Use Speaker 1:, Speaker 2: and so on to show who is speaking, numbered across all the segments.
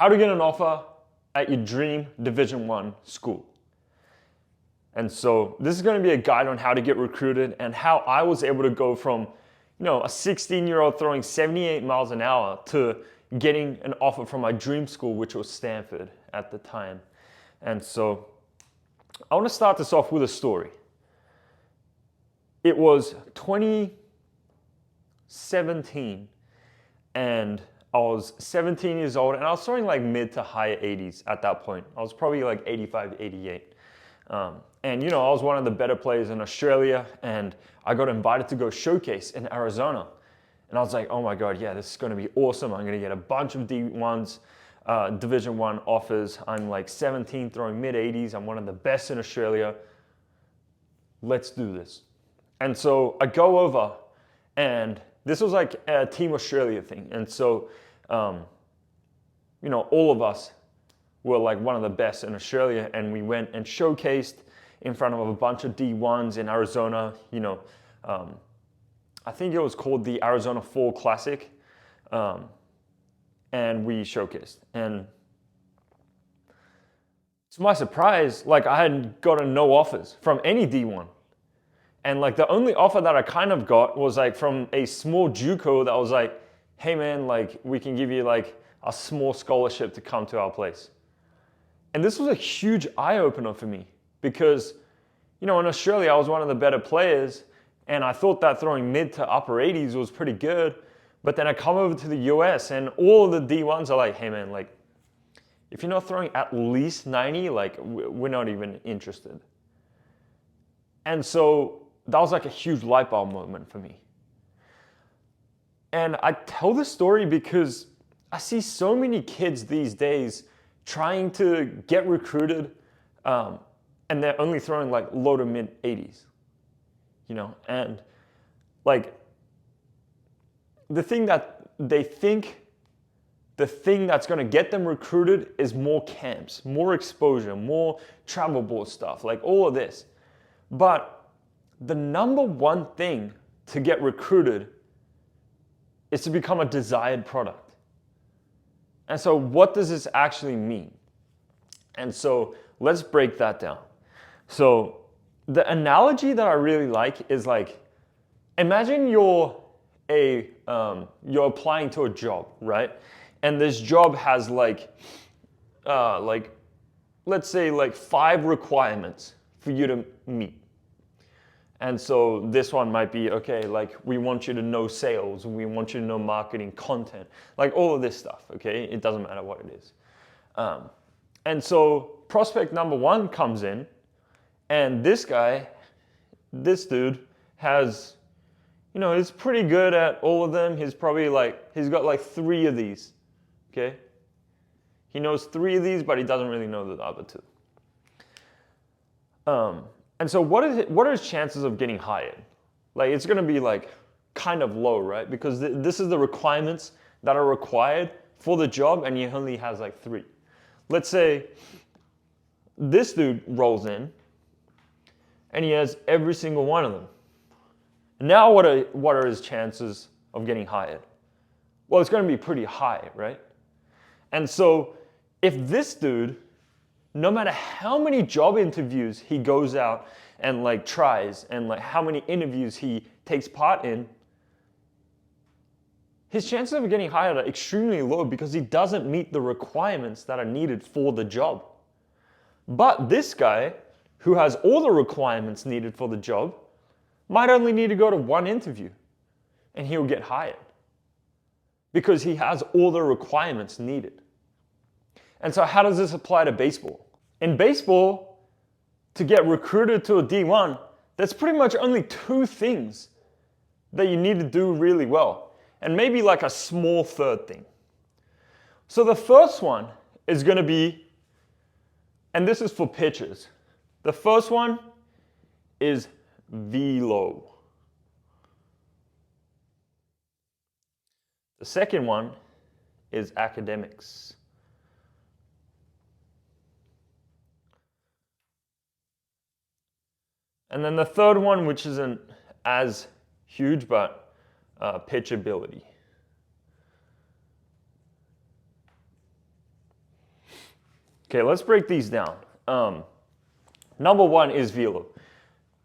Speaker 1: how to get an offer at your dream Division I school. And so this is going to be a guide on how to get recruited and how I was able to go from, a 16-year-old throwing 78 miles an hour to getting an offer from my dream school, which was Stanford at the time. And so I want to start this off with a story. It was 2017 and I was 17 years old and I was throwing like mid to high 80s at that point. I was probably like 85, 88. And I was one of the better players in Australia and I got invited to go showcase in Arizona. And I was like, oh my God, yeah, this is going to be awesome. I'm going to get a bunch of D1s, Division I offers. I'm like 17 throwing mid 80s. I'm one of the best in Australia. Let's do this. And so I go over and this was like a Team Australia thing. And so, all of us were like one of the best in Australia and we went and showcased in front of a bunch of D1s in Arizona. I think it was called the Arizona Fall Classic, and we showcased. And to my surprise, like I had gotten no offers from any D1. And like the only offer that I kind of got was like from a small JUCO that was like, hey man, like we can give you like a small scholarship to come to our place. And this was a huge eye-opener for me because, in Australia I was one of the better players and I thought that throwing mid to upper 80s was pretty good. But then I come over to the US and all of the D1s are like, hey man, like if you're not throwing at least 90, like we're not even interested. And so that was like a huge light bulb moment for me. And I tell this story because I see so many kids these days trying to get recruited and they're only throwing like low to mid 80s, and like the thing that they think the thing that's going to get them recruited is more camps, more exposure, more travel ball stuff, like all of this. But the number one thing to get recruited is to become a desired product. And so what does this actually mean? And so let's break that down. So the analogy that I really like is like, imagine you're applying to a job, right? And this job has let's say like 5 requirements for you to meet. And so this one might be, okay, like we want you to know sales, we want you to know marketing, content, like all of this stuff, okay? It doesn't matter what it is. And so prospect number 1 comes in and this dude has, he's pretty good at all of them. He's probably he's got like 3 of these, okay? He knows 3 of these, but he doesn't really know the other 2. And so what are his chances of getting hired? Like it's gonna be like kind of low, right? Because this is the requirements that are required for the job and he only has like 3. Let's say this dude rolls in and he has every single one of them. Now what are his chances of getting hired? Well, it's gonna be pretty high, right? And so if this dude, no matter how many job interviews he goes out and like tries and like how many interviews he takes part in, his chances of getting hired are extremely low because he doesn't meet the requirements that are needed for the job. But this guy, who has all the requirements needed for the job, might only need to go to 1 interview and he'll get hired because he has all the requirements needed. And so how does this apply to baseball? In baseball, to get recruited to a D1, there's pretty much only 2 things that you need to do really well, and maybe like a small third thing. So the first one is going to be, and this is for pitchers, the first one is velo. The second one is academics. And then the third one, which isn't as huge, but pitchability. Okay, let's break these down. Number one is velo.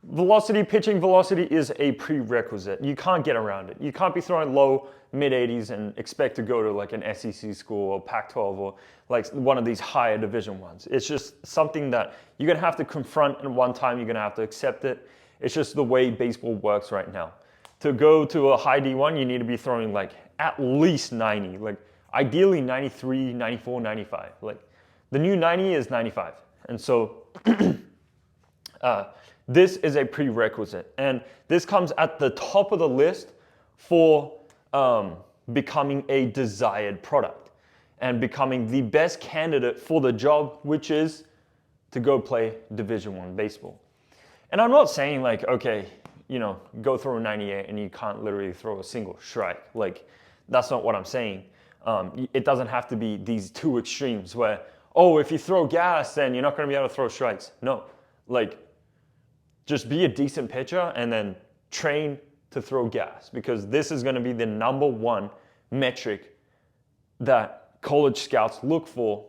Speaker 1: Velocity, pitching velocity is a prerequisite. You can't get around it. You can't be throwing low, mid-80s and expect to go to like an SEC school or Pac-12 or like one of these higher division ones. It's just something that you're gonna have to confront, and one time you're gonna have to accept it. It's just the way baseball works right now. To go to a high D1, you need to be throwing like at least 90, like ideally 93, 94, 95. Like the new 90 is 95. And so this is a prerequisite. And this comes at the top of the list for becoming a desired product and becoming the best candidate for the job, which is to go play Division I baseball. And I'm not saying like, okay, you know, go throw a 98 and you can't literally throw a single strike. Like, that's not what I'm saying. It doesn't have to be these two extremes where, oh, if you throw gas, then you're not going to be able to throw strikes. No, like, just be a decent pitcher and then train to throw gas, because this is going to be the number one metric that college scouts look for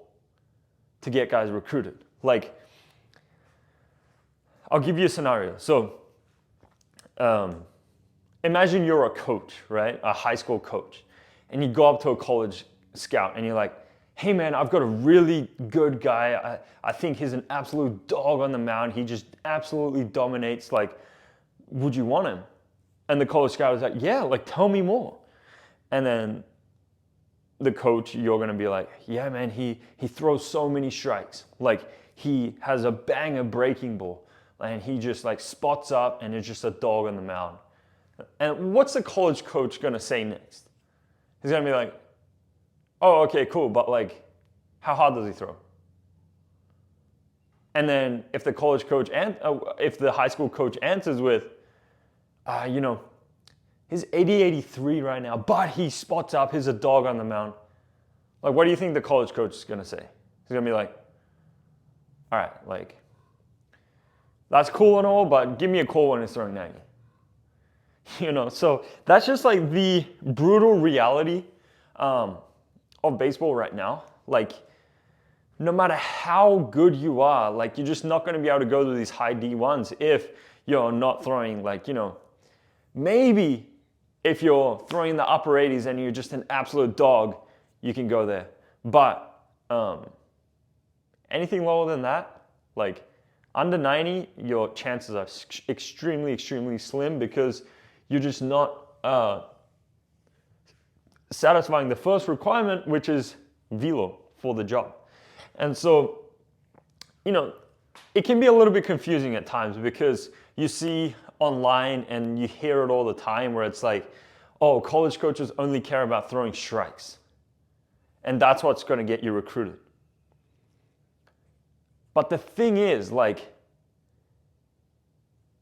Speaker 1: to get guys recruited. Like, I'll give you a scenario. So imagine you're a coach, right? A high school coach, and you go up to a college scout and you're like, hey man, I've got a really good guy. I think he's an absolute dog on the mound. He just absolutely dominates. Like, would you want him? And the college scout is like, yeah, like tell me more. And then the coach, you're going to be like, yeah man, he throws so many strikes. Like, he has a banger breaking ball and he just like spots up and is just a dog on the mound. And what's the college coach going to say next? He's going to be like, oh, okay, cool, but like, how hard does he throw? And then if the college coach and if the high school coach answers with, you know, he's 80-83 right now, but he spots up, he's a dog on the mound. Like, what do you think the college coach is gonna say? He's gonna be like, all right, like, that's cool and all, but give me a call when he's throwing 90. You know, so that's just like the brutal reality of baseball right now. Like, no matter how good you are, like, you're just not going to be able to go to these high D1s if you're not throwing, like, you know, maybe if you're throwing the upper 80s and you're just an absolute dog, you can go there. But anything lower than that, like under 90, your chances are extremely, extremely slim, because you're just not satisfying the first requirement, which is velo for the job. And so, you know, it can be a little bit confusing at times, because you see online and you hear it all the time where it's like, oh, college coaches only care about throwing strikes. And that's what's going to get you recruited. But the thing is, like,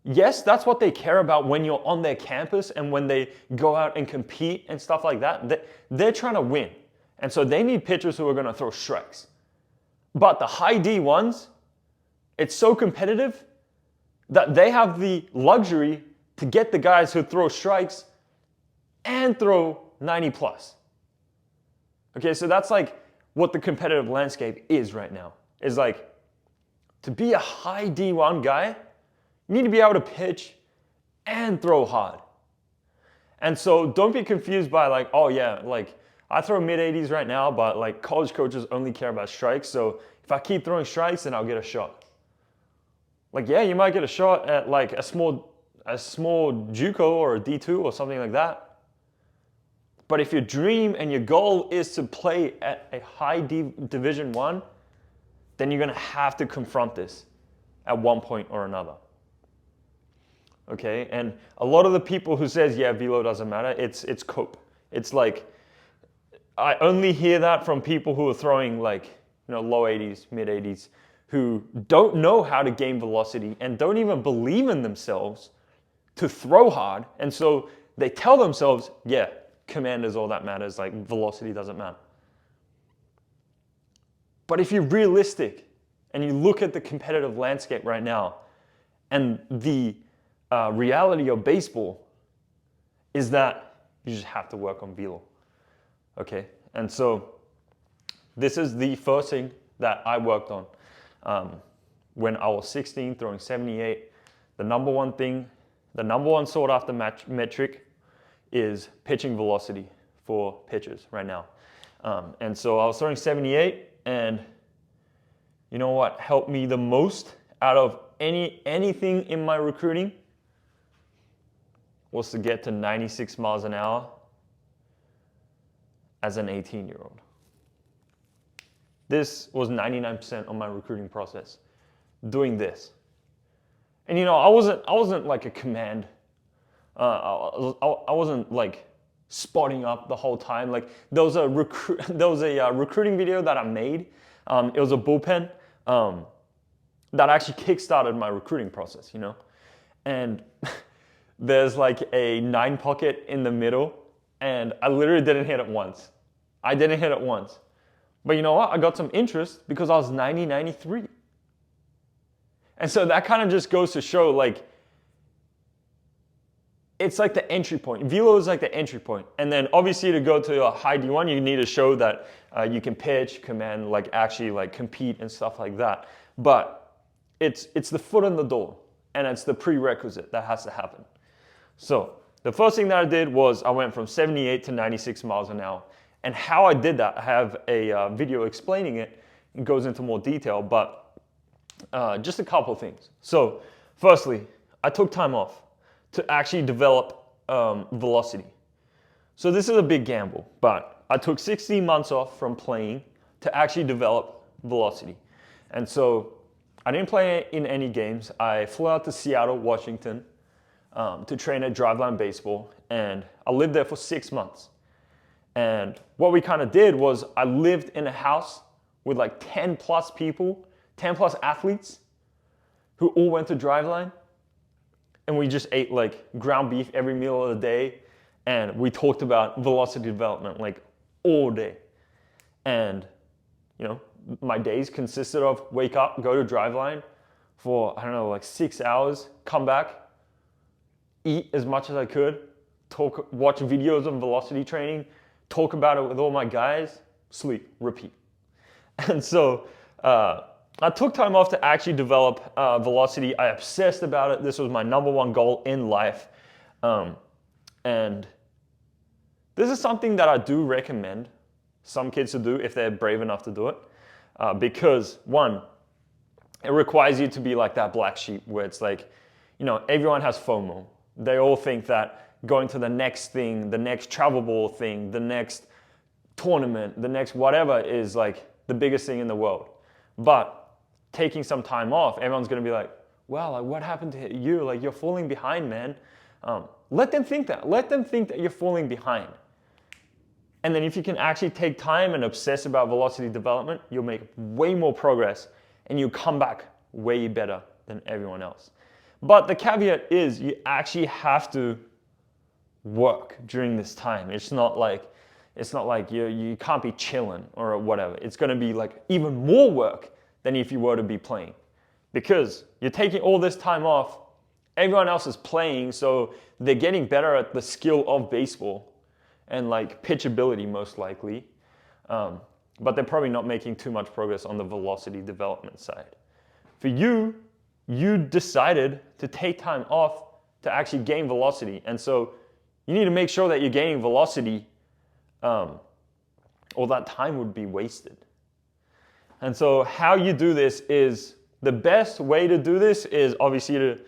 Speaker 1: yes, that's what they care about when you're on their campus and when they go out and compete and stuff like that. They're trying to win. And so they need pitchers who are going to throw strikes. But the high D1s, it's so competitive that they have the luxury to get the guys who throw strikes and throw 90 plus. Okay, so that's like what the competitive landscape is right now. Is like, to be a high D1 guy, you need to be able to pitch and throw hard. And so don't be confused by like, oh yeah, like I throw mid-80s right now, but like college coaches only care about strikes. So if I keep throwing strikes, then I'll get a shot. Like, yeah, you might get a shot at like a small JUCO or a D2 or something like that. But if your dream and your goal is to play at a high Division I, then you're going to have to confront this at one point or another. Okay, and a lot of the people who says, yeah, velo doesn't matter, it's cope. It's like, I only hear that from people who are throwing like, you know, low 80s, mid 80s, who don't know how to gain velocity and don't even believe in themselves to throw hard. And so they tell themselves, yeah, command is all that matters, like velocity doesn't matter. But if you're realistic and you look at the competitive landscape right now, and the reality of baseball is that you just have to work on velo. Okay, and so this is the first thing that I worked on when I was 16, throwing 78. The number one sought after metric is pitching velocity for pitchers right now. And so I was throwing 78, and you know what helped me the most out of anything in my recruiting was to get to 96 miles an hour as an 18-year-old. This was 99% of my recruiting process, doing this. And I wasn't like a command. I wasn't like spotting up the whole time. Like there was a recruiting video that I made. It was a bullpen that actually kickstarted my recruiting process, And there's like a 9 pocket in the middle, and I literally didn't hit it once. But you know what? I got some interest because I was 93. And so that kind of just goes to show, like, it's like the entry point. Velo is like the entry point. And then obviously to go to a high D1, you need to show that you can pitch, command, like actually like compete and stuff like that. But it's the foot in the door, and it's the prerequisite that has to happen. So the first thing that I did was I went from 78 to 96 miles an hour. And how I did that, I have a video explaining it. It goes into more detail, but just a couple things. So firstly, I took time off to actually develop velocity. So this is a big gamble, but I took 16 months off from playing to actually develop velocity. And so I didn't play in any games. I flew out to Seattle, Washington to train at Driveline Baseball, and I lived there for 6 months. And what we kind of did was I lived in a house with like 10 plus people, 10 plus athletes who all went to Driveline. And we just ate like ground beef every meal of the day. And we talked about velocity development like all day. And my days consisted of wake up, go to Driveline for, I don't know, like 6 hours, come back, eat as much as I could, watch videos of velocity training, talk about it with all my guys, sleep, repeat. And so I took time off to actually develop velocity. I obsessed about it. This was my number one goal in life. And this is something that I do recommend some kids to do if they're brave enough to do it. Because one, it requires you to be like that black sheep where it's like, everyone has FOMO. They all think that going to the next thing, the next travel ball thing, the next tournament, the next whatever is like the biggest thing in the world. But taking some time off, everyone's going to be like, well, like, what happened to you? Like, you're falling behind, man. Let them think that. Let them think that you're falling behind. And then if you can actually take time and obsess about velocity development, you'll make way more progress and you'll come back way better than everyone else. But the caveat is you actually have to work during this time. It's not like you can't be chilling or whatever. It's going to be like even more work than if you were to be playing, because you're taking all this time off. Everyone else is playing, so they're getting better at the skill of baseball and like pitchability most likely, but they're probably not making too much progress on the velocity development side. For you decided to take time off to actually gain velocity, and so you need to make sure that you're gaining velocity, or that time would be wasted. And so how you do this is, the best way to do this is obviously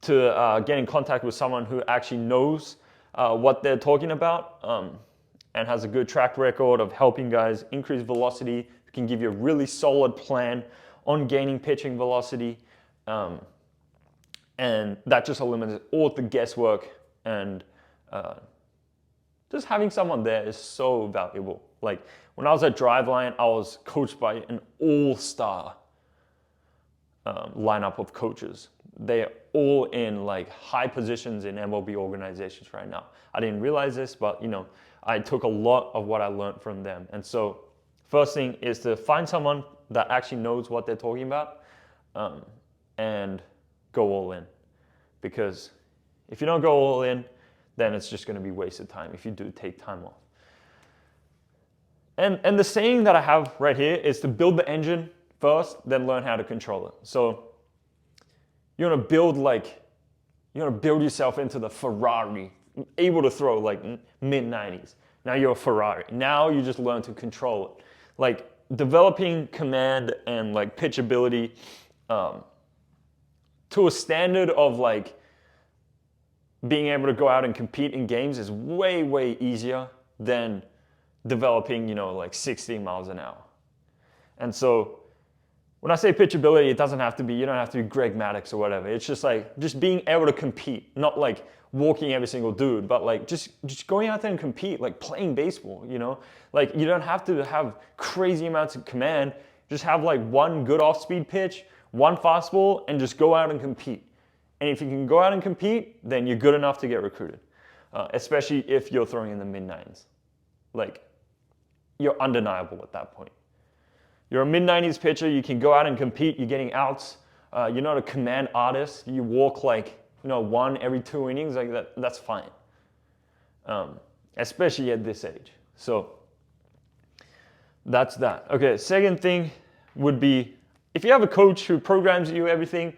Speaker 1: to get in contact with someone who actually knows what they're talking about and has a good track record of helping guys increase velocity, who can give you a really solid plan on gaining pitching velocity. And that just eliminates all the guesswork, and just having someone there is so valuable. Like when I was at Driveline, I was coached by an all-star lineup of coaches. They're all in like high positions in MLB organizations right now. I didn't realize this, but I took a lot of what I learned from them. And so first thing is to find someone that actually knows what they're talking about, and go all in. Because if you don't go all in, then it's just going to be wasted time if you do take time off. And the saying that I have right here is to build the engine first, then learn how to control it. So you want to build yourself into the Ferrari, able to throw like mid-90s. Now you're a Ferrari. Now you just learn to control it. Like developing command and like pitchability to a standard of like being able to go out and compete in games is way, way easier than developing, like 60 miles an hour. And so when I say pitchability, it doesn't have to be, you don't have to be Greg Maddux or whatever. It's just like, just being able to compete, not like walking every single dude, but like just going out there and compete, like playing baseball, Like you don't have to have crazy amounts of command. Just have like one good off-speed pitch, one fastball, and just go out and compete. And if you can go out and compete, then you're good enough to get recruited, especially if you're throwing in the mid-90s. Like, you're undeniable at that point. You're a mid-90s pitcher, you can go out and compete, you're getting outs, you're not a command artist, you walk like, one every 2 innings, like that's fine. Especially at this age. So, that's that. Okay, second thing would be, if you have a coach who programs you everything,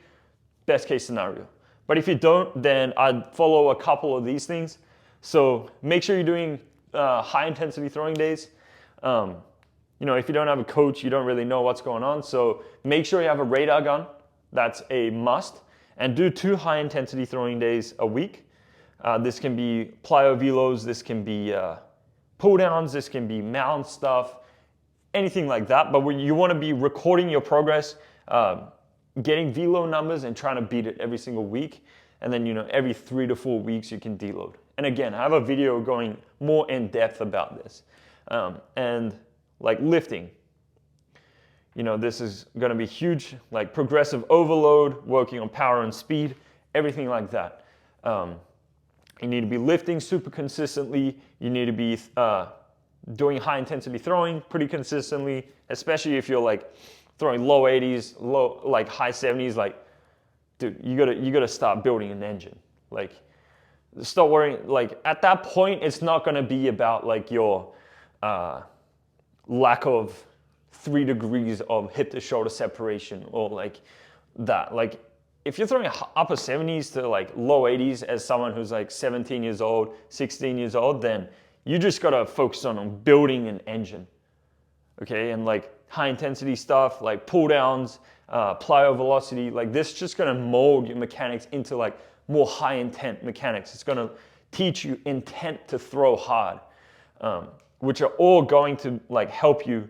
Speaker 1: best case scenario. But if you don't, then I'd follow a couple of these things. So make sure you're doing high intensity throwing days. If you don't have a coach, you don't really know what's going on. So make sure you have a radar gun. That's a must. And do 2 high intensity throwing days a week. This can be plyo velos, this can be pull downs, this can be mound stuff, anything like that. But you want to be recording your progress, getting velo numbers and trying to beat it every single week. And then, every 3 to 4 weeks you can deload. And again, I have a video going more in depth about this. And like lifting, this is going to be huge, like progressive overload, working on power and speed, everything like that. You need to be lifting super consistently. You need to be doing high intensity throwing pretty consistently, especially if you're like throwing low 80s, like high 70s. Like, dude, you gotta start building an engine. Like, start worrying. Like at that point, it's not gonna be about like your lack of 3 degrees of hip to shoulder separation or like that. Like if you're throwing upper 70s to like low 80s as someone who's like 17 years old, 16 years old, then you just gotta focus on building an engine. Okay, and like high intensity stuff like pull downs, plyo velocity, like this just gonna mold your mechanics into like more high intent mechanics. It's gonna teach you intent to throw hard, which are all going to like help you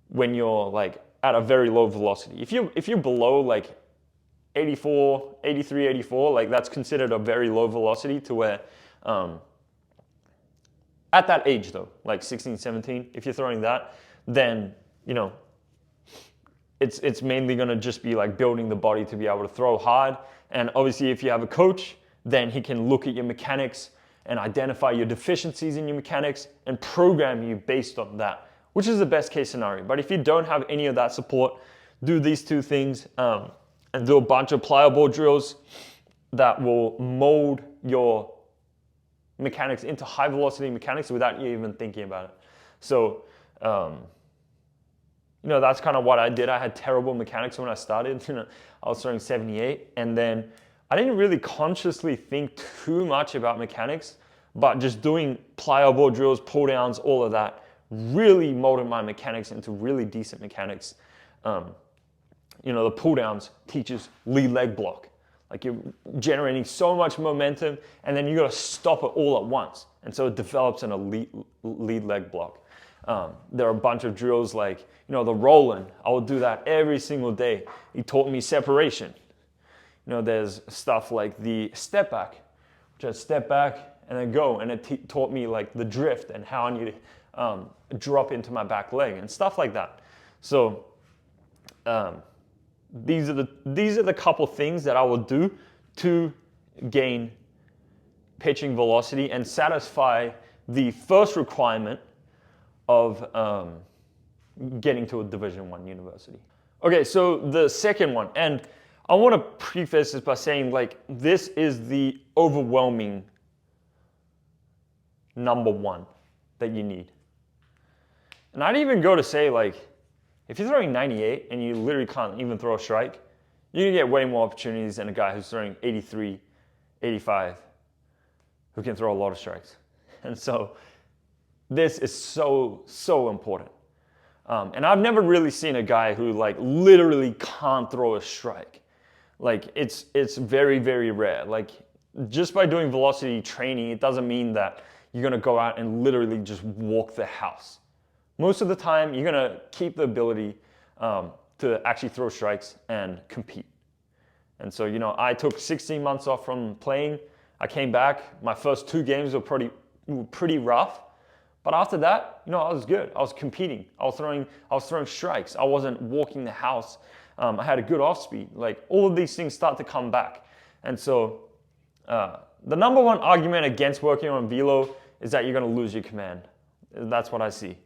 Speaker 1: when you're like at a very low velocity. If you're below like 84, 83, 84, like that's considered a very low velocity to where, at that age though, like 16, 17, if you're throwing that, then, it's mainly gonna just be like building the body to be able to throw hard. And obviously if you have a coach, then he can look at your mechanics and identify your deficiencies in your mechanics and program you based on that, which is the best case scenario. But if you don't have any of that support, do these 2 things and do a bunch of plyo ball drills that will mold your mechanics into high velocity mechanics without you even thinking about it. So, that's kind of what I did. I had terrible mechanics when I started. I was throwing 78, and then I didn't really consciously think too much about mechanics, but just doing plyo ball drills, pull downs, all of that really molded my mechanics into really decent mechanics. The pull downs teaches lead leg block. Like you're generating so much momentum, and then you got to stop it all at once. And so it develops an elite lead leg block. There are a bunch of drills like, the rolling. I would do that every single day. He taught me separation. There's stuff like the step back, which I step back and then go. And it taught me like the drift and how I need to drop into my back leg and stuff like that. So these are the couple things that I will do to gain pitching velocity and satisfy the first requirement of getting to a Division I university. Okay, so the second one, and I want to preface this by saying like this is the overwhelming number 1 that you need. And I'd even go to say, like, if you're throwing 98 and you literally can't even throw a strike, you're going to get way more opportunities than a guy who's throwing 83, 85, who can throw a lot of strikes. And so this is so, so important. And I've never really seen a guy who like literally can't throw a strike. Like it's very, very rare. Like just by doing velocity training, it doesn't mean that you're going to go out and literally just walk the house. Most of the time, you're going to keep the ability to actually throw strikes and compete. And so, I took 16 months off from playing. I came back. My first 2 games were pretty rough. But after that, I was good. I was competing. I was throwing strikes. I wasn't walking the house. I had a good off speed. Like all of these things start to come back. And so the number one argument against working on velo is that you're going to lose your command. That's what I see.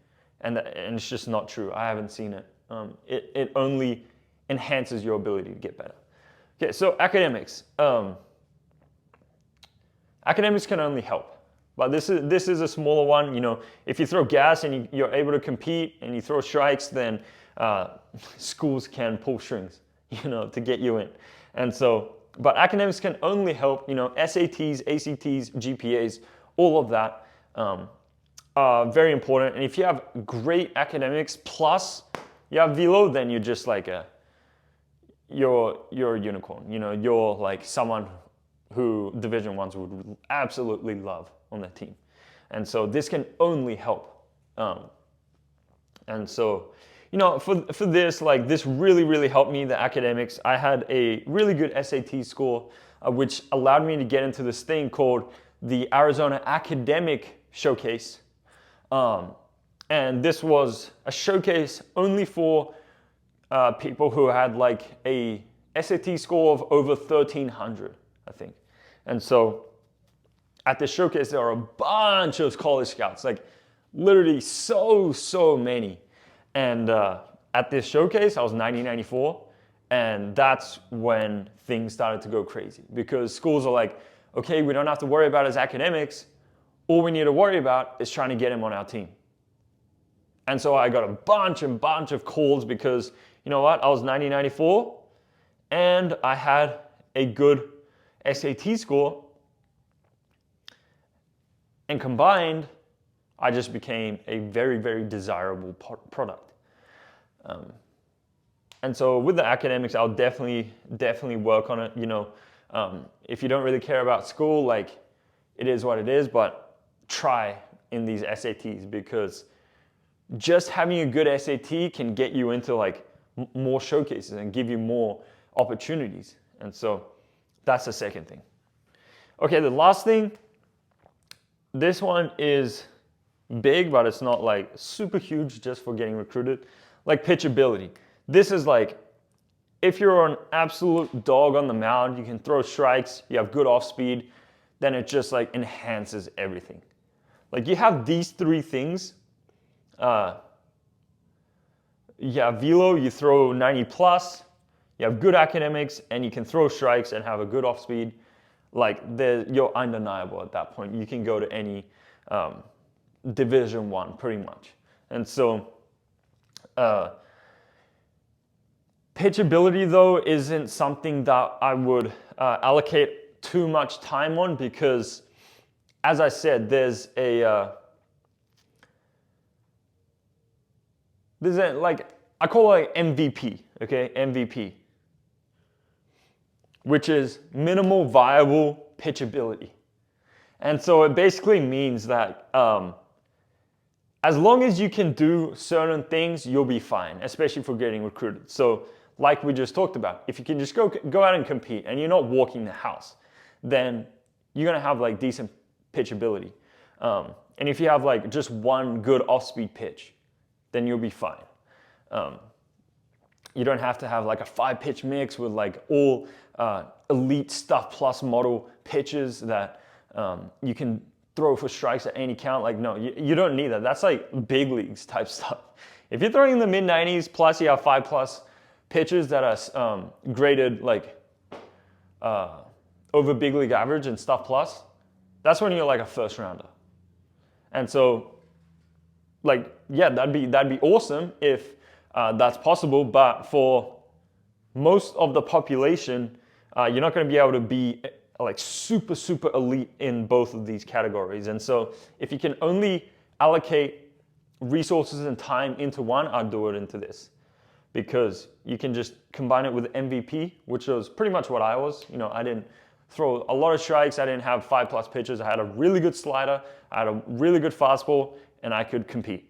Speaker 1: And it's just not true. I haven't seen it. It only enhances your ability to get better. Okay, so academics. Academics can only help. But this is a smaller one. If you throw gas and you're able to compete and you throw strikes, then schools can pull strings, to get you in. And so, but academics can only help. SATs, ACTs, GPAs, all of that. Very important. And if you have great academics plus you have velo, then you're just like you're a unicorn. You're like someone who Division I's would absolutely love on their team. And so this can only help. And so, for this, like this really, really helped me, the academics. I had a really good SAT score, which allowed me to get into this thing called the Arizona Academic Showcase. And this was a showcase only for people who had like a SAT score of over 1,300, I think. And so at this showcase, there are a bunch of college scouts, like literally so many. And at this showcase, I was 90-94. And that's when things started to go crazy because schools are like, okay, we don't have to worry about his academics. All we need to worry about is trying to get him on our team. And so I got a bunch of calls because, I was 90-94 and I had a good SAT score. And combined, I just became a very, very desirable product. And so with the academics, I'll definitely work on it. If you don't really care about school, like it is what it is, but try in these SATs because just having a good SAT can get you into like more showcases and give you more opportunities. And so that's the second thing. Okay, the last thing, this one is big, but it's not like super huge just for getting recruited. Like pitchability. This is like, if you're an absolute dog on the mound, you can throw strikes, you have good off speed, then it just like enhances everything. Like you have these 3 things. You have velo, you throw 90 plus, you have good academics, and you can throw strikes and have a good off speed. Like you're undeniable at that point. You can go to any Division I pretty much. And so pitchability though isn't something that I would allocate too much time on because as I said, there's like, I call it MVP, okay? MVP, which is minimal viable pitchability. And so it basically means that as long as you can do certain things, you'll be fine, especially for getting recruited. So like we just talked about, if you can just go out and compete and you're not walking the house, then you're gonna have like decent pitchability. And if you have like just one good off-speed pitch, then you'll be fine. You don't have to have like a 5-pitch mix with like all elite stuff plus model pitches that you can throw for strikes at any count. Like, no, you don't need that. That's like big leagues type stuff. If you're throwing in the mid-90s plus you have 5+ pitches that are graded like over big league average and stuff plus, that's when you're like a first rounder. And so like, yeah, that'd be awesome if that's possible. But for most of the population, you're not going to be able to be like super, super elite in both of these categories. And so if you can only allocate resources and time into one, I'd do it into this, because you can just combine it with MVP, which was pretty much what I was. You know, I didn't throw a lot of strikes. I didn't have 5+ pitches. I had a really good slider. I had a really good fastball, and I could compete.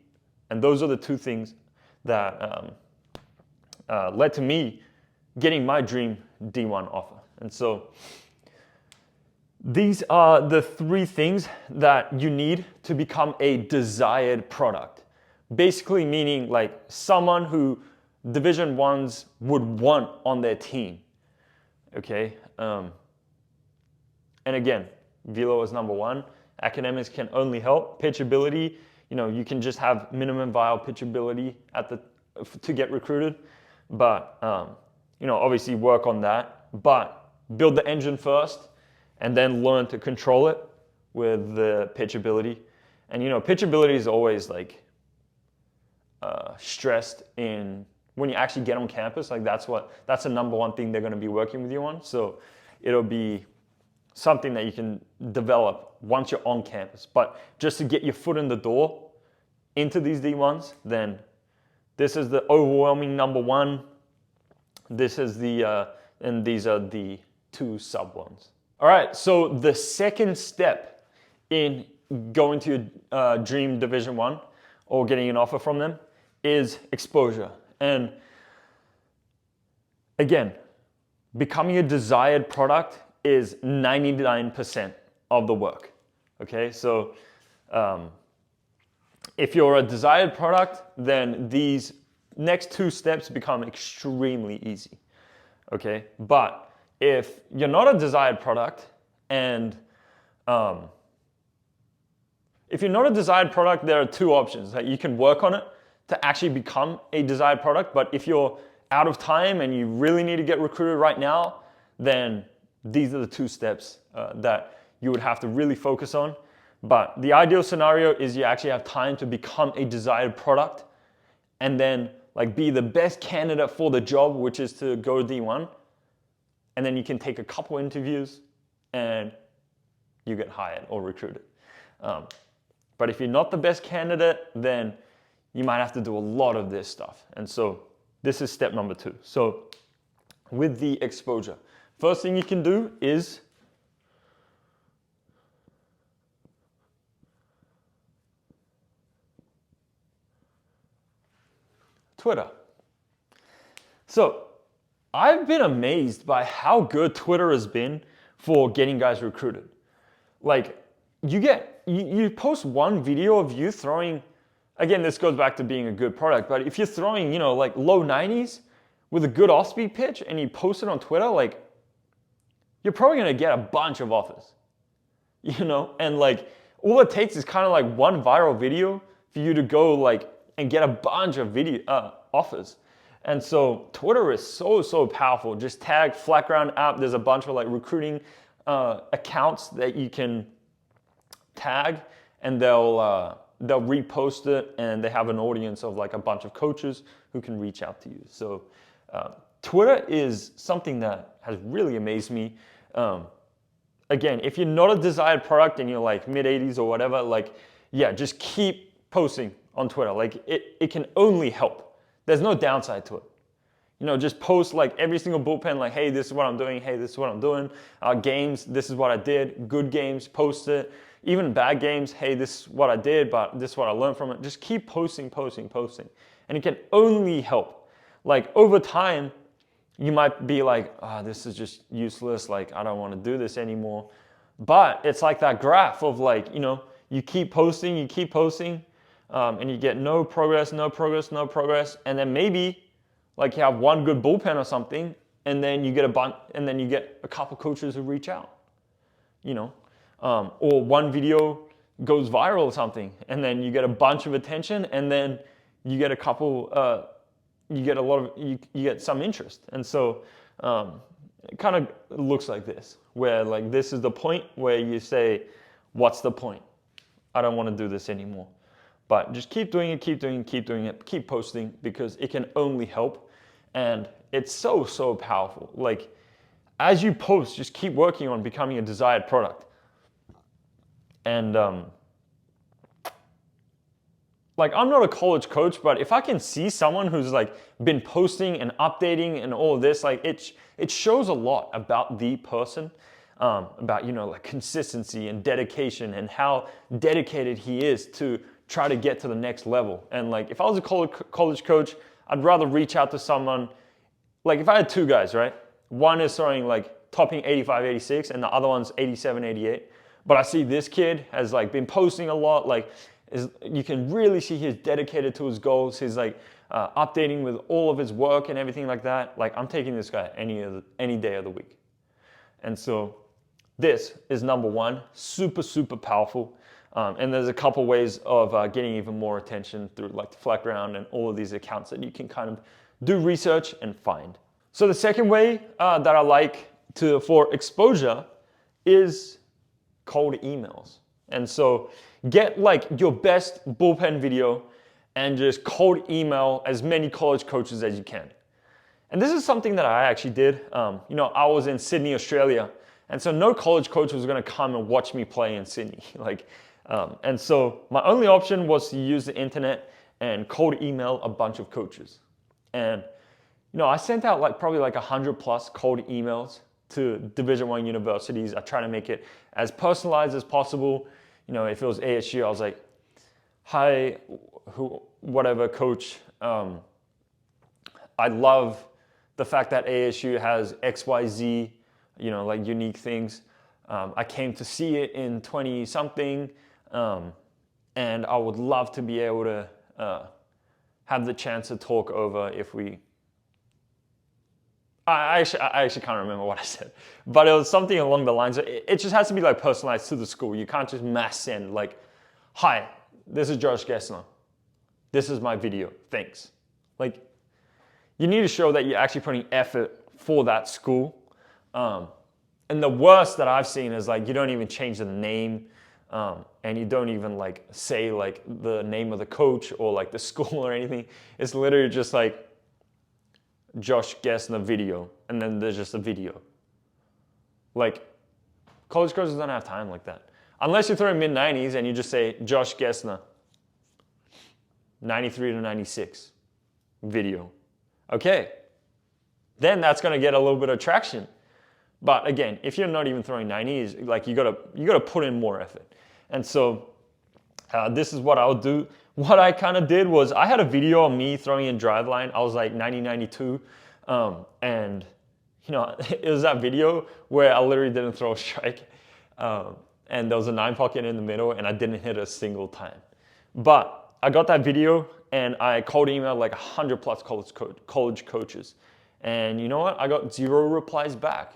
Speaker 1: And those are the two things that led to me getting my dream D1 offer. And so these are the 3 things that you need to become a desired product. Basically meaning like someone who Division I's would want on their team. Okay. And again, velo is number 1. Academics can only help. Pitchability, you know, you can just have minimum viable pitchability to get recruited. But you know, obviously work on that. But build the engine first, and then learn to control it with the pitchability. And you know, pitchability is always like stressed in when you actually get on campus. Like that's the number 1 thing they're going to be working with you on. So it'll be something that you can develop once you're on campus. But just to get your foot in the door into these D1s, then this is the overwhelming number 1. This is the and these are the 2 sub ones. All right, so the second step in going to your dream Division I or getting an offer from them is exposure. And again, becoming a desired product is 99% of the work. Okay, so if you're a desired product, then these next 2 steps become extremely easy. Okay, but if you're not a desired product, and if you're not a desired product, there are 2 options that you can work on it to actually become a desired product. But if you're out of time and you really need to get recruited right now, then these are the 2 steps that you would have to really focus on. But the ideal scenario is you actually have time to become a desired product and then like be the best candidate for the job, which is to go D1. And then you can take a couple interviews and you get hired or recruited. But if you're not the best candidate, then you might have to do a lot of this stuff. And so this is step number 2. So with the exposure, first thing you can do is Twitter. So I've been amazed by how good Twitter has been for getting guys recruited. Like you post one video of you throwing, again, this goes back to being a good product, but if you're throwing, you know, like low 90s with a good off-speed pitch and you post it on Twitter, like you're probably gonna get a bunch of offers, you know? And like all it takes is kind of like one viral video for you to go like and get a bunch of video offers. And so Twitter is so powerful. Just tag Flatground app. There's a bunch of like recruiting accounts that you can tag, and they'll repost it, and they have an audience of like a bunch of coaches who can reach out to you. So Twitter is something that has really amazed me. Again, if you're not a desired product and you're like mid-80s or whatever, like yeah, just keep posting on Twitter. Like it can only help. There's no downside to it. You know, just post like every single bullpen, like, hey, this is what I'm doing. Hey, this is what I'm doing. Games, this is what I did. Good games, post it. Even bad games, hey, this is what I did, but this is what I learned from it. Just keep posting. And it can only help. Like over time, you might be like, this is just useless. Like, I don't want to do this anymore. But it's like that graph of like, you know, you keep posting, and you get no progress, and then maybe like you have one good bullpen or something, and then you get a couple coaches who reach out, you know, or one video goes viral or something, and then you get a bunch of attention, and then you get a couple, you get some interest, and so it kind of looks like this, where like this is the point where you say, what's the point? I don't want to do this anymore. But just keep doing it, keep doing it, keep doing it, keep posting, because it can only help. And it's so, so powerful. Like, as you post, just keep working on becoming a desired product. And like, I'm not a college coach, but if I can see someone who's like been posting and updating and all of this, like it shows a lot about the person, about, like consistency and dedication and how dedicated he is to try to get to the next level. And like, if I was a college coach, I'd rather reach out to someone, like if I had two guys, right? One is throwing like topping 85, 86 and the other one's 87, 88. But I see this kid has like been posting a lot, like you can really see he's dedicated to his goals. He's like updating with all of his work and everything like that. Like, I'm taking this guy any day of the week. And so this is number one, super, super powerful. And there's a couple ways of getting even more attention through like the Flat Ground and all of these accounts that you can kind of do research and find. So the second way that I like for exposure is cold emails. And so get like your best bullpen video and just cold email as many college coaches as you can. And this is something that I actually did. I was in Sydney, Australia, and so no college coach was going to come and watch me play in Sydney. And so my only option was to use the internet and cold email a bunch of coaches. And I sent out probably 100 plus cold emails to Division I universities. I try to make it as personalized as possible. If it was ASU, I was like, hi, whatever coach. I love the fact that ASU has XYZ, unique things. I came to see it in 20 something, and I would love to be able to have the chance to talk over if we. I actually can't remember what I said, but it was something along the lines of, it just has to be personalized to the school. You can't just mass send hi, this is Josh Gessner. This is my video, thanks. You need to show that you're actually putting effort for that school. And the worst that I've seen is you don't even change the name, and you don't even say the name of the coach or the school or anything. It's literally just Josh Gessner video, and then there's just a video. College coaches don't have time like that. Unless you're throwing mid-90s and you just say Josh Gessner, 93 to 96 video. Okay, then that's gonna get a little bit of traction. But again, if you're not even throwing 90s, you gotta put in more effort. And so this is what I'll do. What I kind of did was I had a video of me throwing in driveline. I was 90, 92. And it was that video where I literally didn't throw a strike. And there was a 9 pocket in the middle and I didn't hit a single time. But I got that video and I cold emailed 100 plus college coaches. And you know what? I got 0 replies back.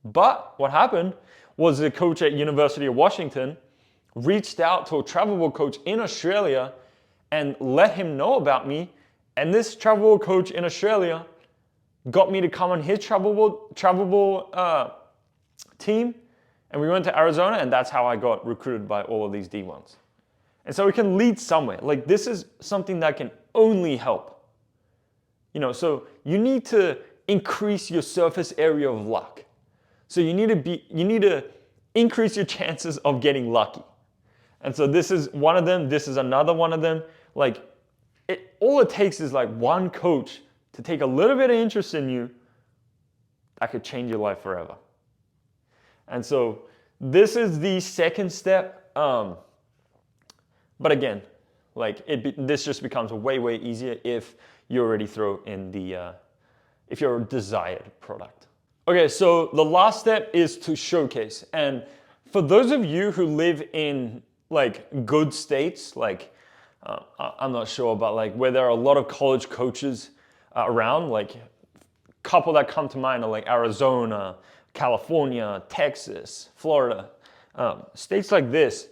Speaker 1: But what happened was the coach at University of Washington reached out to a travel ball coach in Australia and let him know about me. And this travel ball coach in Australia got me to come on his travel ball team. And we went to Arizona, and that's how I got recruited by all of these D1s. And so we can lead somewhere. This is something that can only help. So you need to increase your surface area of luck. So you need to increase your chances of getting lucky. And so this is one of them. This is another one of them. All it takes is one coach to take a little bit of interest in you that could change your life forever. And so this is the second step. But again, this just becomes way, way easier if you already throw in if you're a desired product. Okay, so the last step is to showcase. And for those of you who live in good states, I'm not sure, but where there are a lot of college coaches around, a couple that come to mind are Arizona, California, Texas, Florida, states like this.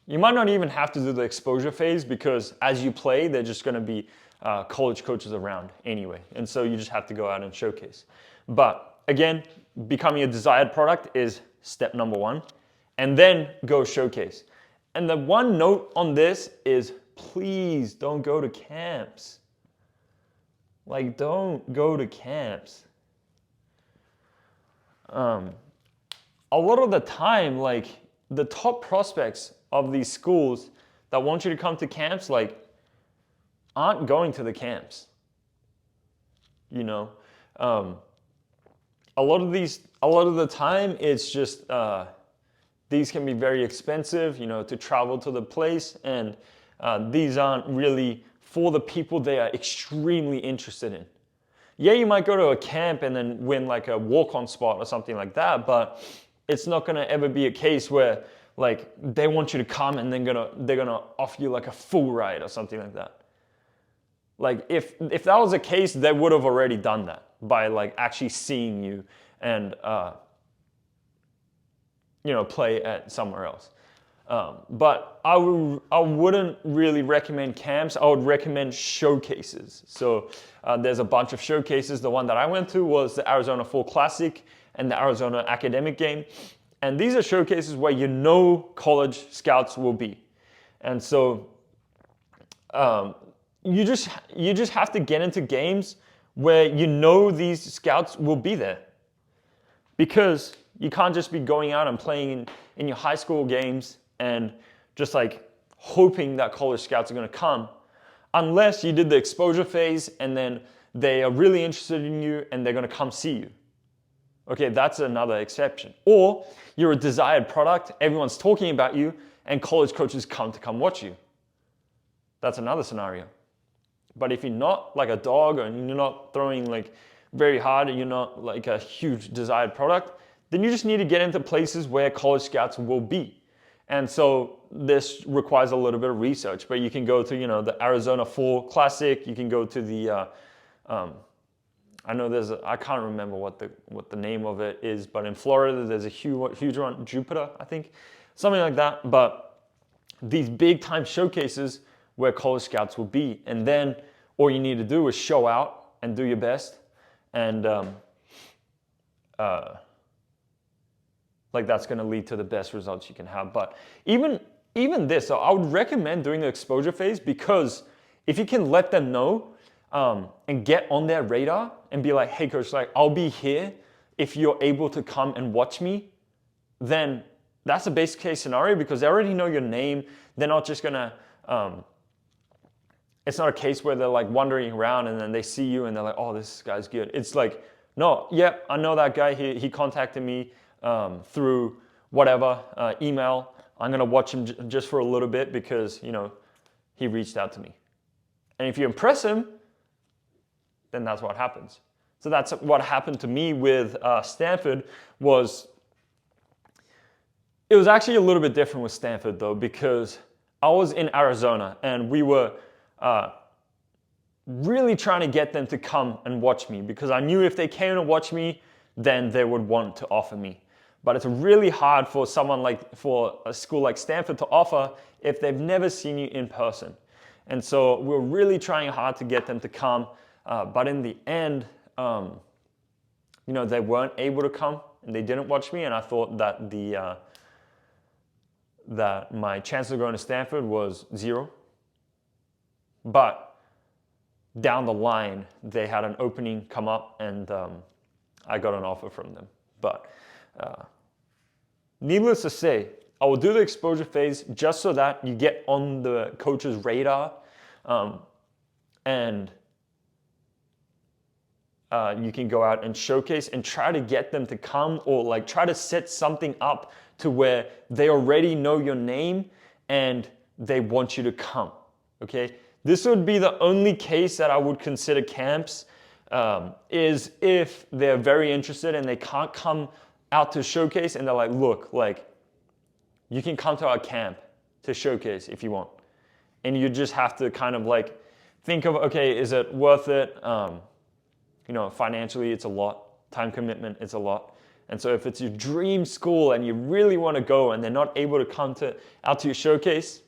Speaker 1: You might not even have to do the exposure phase because as you play, they're just going to be college coaches around anyway. And so you just have to go out and showcase. But again, becoming a desired product is step number 1. And then go showcase. And the one note on this is please don't go to camps. Like, don't go to camps. A lot of the time, like, the top prospects of these schools that want you to come to camps, like, aren't going to the camps. You know, a lot of the time, it's just these can be very expensive, you know, to travel to the place, and these aren't really for the people they are extremely interested in. Yeah, you might go to a camp and then win like a walk-on spot or something like that, but it's not gonna ever be a case where like they want you to come and then they're gonna offer you like a full ride or something like that. Like if that was the case, they would have already done that by like actually seeing you and play at somewhere else. But I wouldn't really recommend camps. I would recommend showcases. So there's a bunch of showcases. The one that I went to was the Arizona Fall Classic and the Arizona Academic Game. And these are showcases where you know college scouts will be. And so you just have to get into games where you know these scouts will be there. Because you can't just be going out and playing in your high school games and just like hoping that college scouts are going to come, unless you did the exposure phase and then they are really interested in you and they're going to come see you. Okay, that's another exception. Or you're a desired product, everyone's talking about you, and college coaches come watch you. That's another scenario. But if you're not like a dog and you're not throwing like very hard and you're not like a huge desired product, then you just need to get into places where college scouts will be. And so this requires a little bit of research, but you can go to, the Arizona Fall Classic. You can go to the, I can't remember what the name of it is, but in Florida, there's a huge one, Jupiter, I think, something like that. But these big time showcases where college scouts will be. And then all you need to do is show out and do your best. And like that's going to lead to the best results you can have. But even this, so I would recommend doing the exposure phase, because if you can let them know and get on their radar and be like, hey coach, like I'll be here if you're able to come and watch me, then that's a base case scenario, because they already know your name. They're not just going to, it's not a case where they're like wandering around and then they see you and they're like, oh, this guy's good. It's like, no, yep, I know that guy. He contacted me through whatever, email. I'm going to watch him just for a little bit because, he reached out to me. And if you impress him, then that's what happens. So that's what happened to me with Stanford. It was actually a little bit different with Stanford though, because I was in Arizona and we were really trying to get them to come and watch me, because I knew if they came to watch me, then they would want to offer me. But it's really hard for for a school like Stanford to offer if they've never seen you in person. And so we're really trying hard to get them to come. But in the end, they weren't able to come and they didn't watch me. And I thought that that my chance of going to Stanford was 0. But down the line, they had an opening come up and I got an offer from them. But needless to say, I will do the exposure phase just so that you get on the coach's radar and you can go out and showcase and try to get them to come, or like try to set something up to where they already know your name and they want you to come, okay? This would be the only case that I would consider camps, is if they're very interested and they can't come out to showcase and they're like, look, like you can come to our camp to showcase if you want. And you just have to kind of like think of, okay, is it worth it? Financially it's a lot, time commitment, it's a lot. And so if it's your dream school and you really want to go and they're not able to come out to your showcase,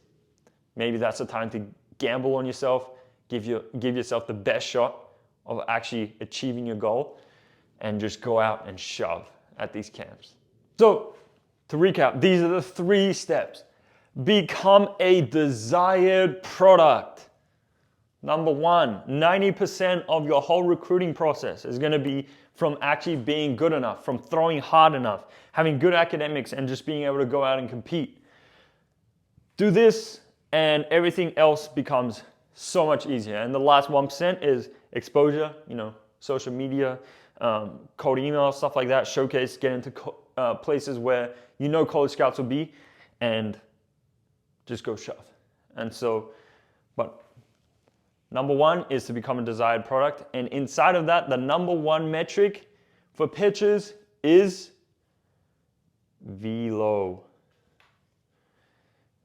Speaker 1: maybe that's the time to gamble on yourself, give yourself the best shot of actually achieving your goal, and just go out and shove at these camps. So to recap, these are the 3 steps. Become a desired product. Number one, 90% of your whole recruiting process is going to be from actually being good enough, from throwing hard enough, having good academics, and just being able to go out and compete. Do this and everything else becomes so much easier. And the last 1% is exposure, social media, cold email, stuff like that, showcase, get into places where college scouts will be, and just go shove. And so, but number one is to become a desired product. And inside of that, the number one metric for pitchers is velo.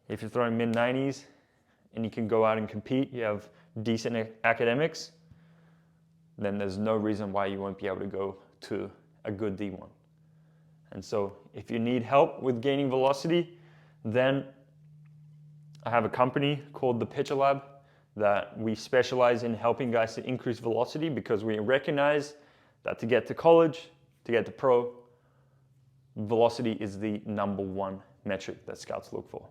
Speaker 1: If you're throwing mid-90s and you can go out and compete, you have decent academics, then there's no reason why you won't be able to go to a good D1. And so if you need help with gaining velocity, then I have a company called the Pitcher Lab that we specialize in helping guys to increase velocity, because we recognize that to get to college, to get to pro, velocity is the number one metric that scouts look for.